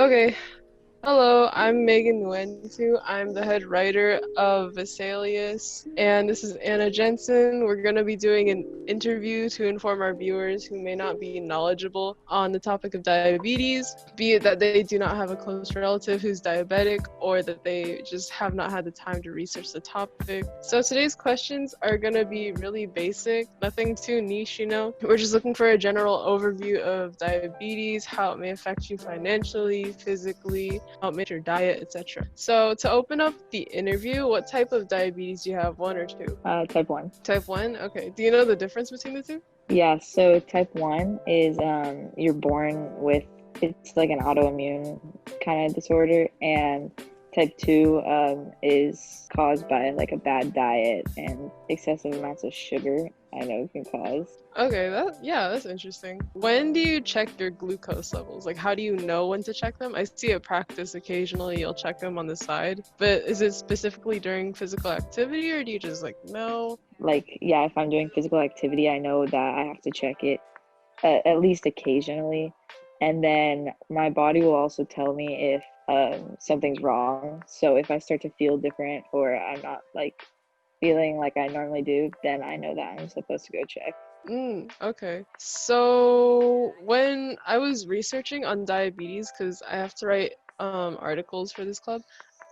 Okay. Hello, I'm Megan Nguyentu. I'm the head writer of Vesalius, and this is Anna Jensen. We're going to be doing an interview to inform our viewers who may not be knowledgeable on the topic of diabetes, be it that they do not have a close relative who's diabetic or that they just have not had the time to research the topic. So today's questions are going to be really basic, nothing too niche. We're just looking for a general overview of diabetes, how it may affect you financially, physically, manage your diet, etc. So to open up the interview, what type of diabetes do you have, one or two? Type 1. Type 1? Okay. Do you know the difference between the two? Yeah, so type 1 is you're born with it's like an autoimmune kind of disorder, and type 2 is caused by like a bad diet and excessive amounts of sugar. I know can cause. Okay, that's interesting. When do you check your glucose levels? Like, how do you know when to check them? I see at practice occasionally you'll check them on the side, but is it specifically during physical activity or do you just like know? Like, yeah, if I'm doing physical activity, I know that I have to check it at least occasionally. And then my body will also tell me if something's wrong. So if I start to feel different or I'm not like feeling like I normally do, then I know that I'm supposed to go check. Okay. So when I was researching on diabetes, because I have to write articles for this club,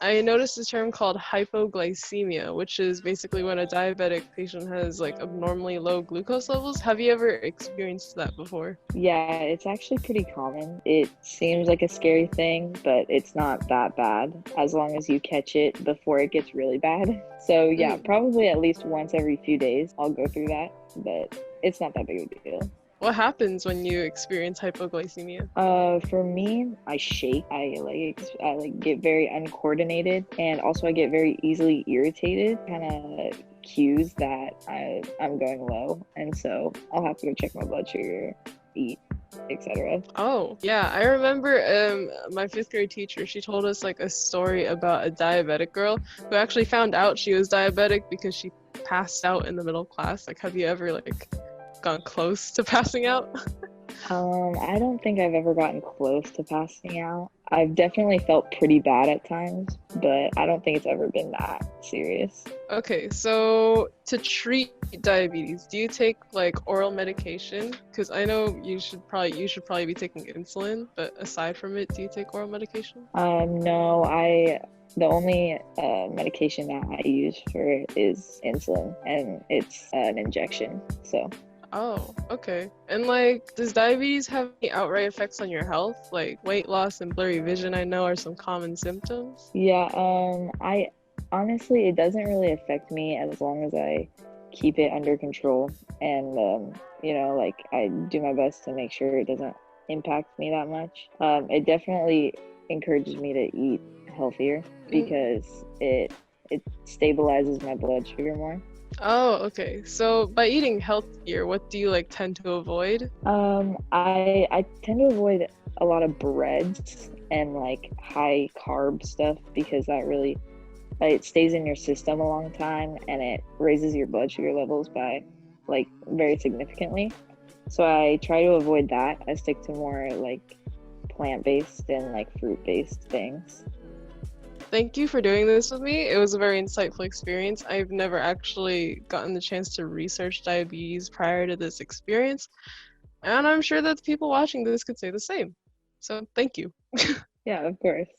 I noticed a term called hypoglycemia, which is basically when a diabetic patient has like abnormally low glucose levels. Have you ever experienced that before? Yeah, it's actually pretty common. It seems like a scary thing, but it's not that bad as long as you catch it before it gets really bad. So, yeah, Mm. probably at least once every few days I'll go through that, but it's not that big of a deal. What happens when you experience hypoglycemia? For me, I shake. I get very uncoordinated, and also I get very easily irritated. Kind of cues that I'm going low, and so I'll have to go check my blood sugar, eat, etc. Oh, yeah, I remember my fifth grade teacher, she told us like a story about a diabetic girl who actually found out she was diabetic because she passed out in the middle class. Like, have you ever like gone close to passing out? I don't think I've ever gotten close to passing out. I've definitely felt pretty bad at times, but I don't think it's ever been that serious. Okay, so to treat diabetes, do you take like oral medication? Because I know you should probably be taking insulin, but aside from it, do you take oral medication? No, the only medication that I use for it is insulin, and it's an injection. So, Oh, okay. And like, does diabetes have any outright effects on your health? Like weight loss and blurry vision, I know are some common symptoms. yeah, I honestly, it doesn't really affect me as long as I keep it under control, and like I do my best to make sure it doesn't impact me that much. It definitely encourages me to eat healthier Mm. because it stabilizes my blood sugar more. Oh, okay. So by eating healthier, what do you like tend to avoid? I tend to avoid a lot of breads and like high carb stuff because that really it stays in your system a long time and it raises your blood sugar levels by like very significantly. So I try to avoid that. I stick to more like plant-based and like fruit-based things. Thank you for doing this with me. It was a very insightful experience. I've never actually gotten the chance to research diabetes prior to this experience, and I'm sure that the people watching this could say the same. So thank you. Yeah, of course.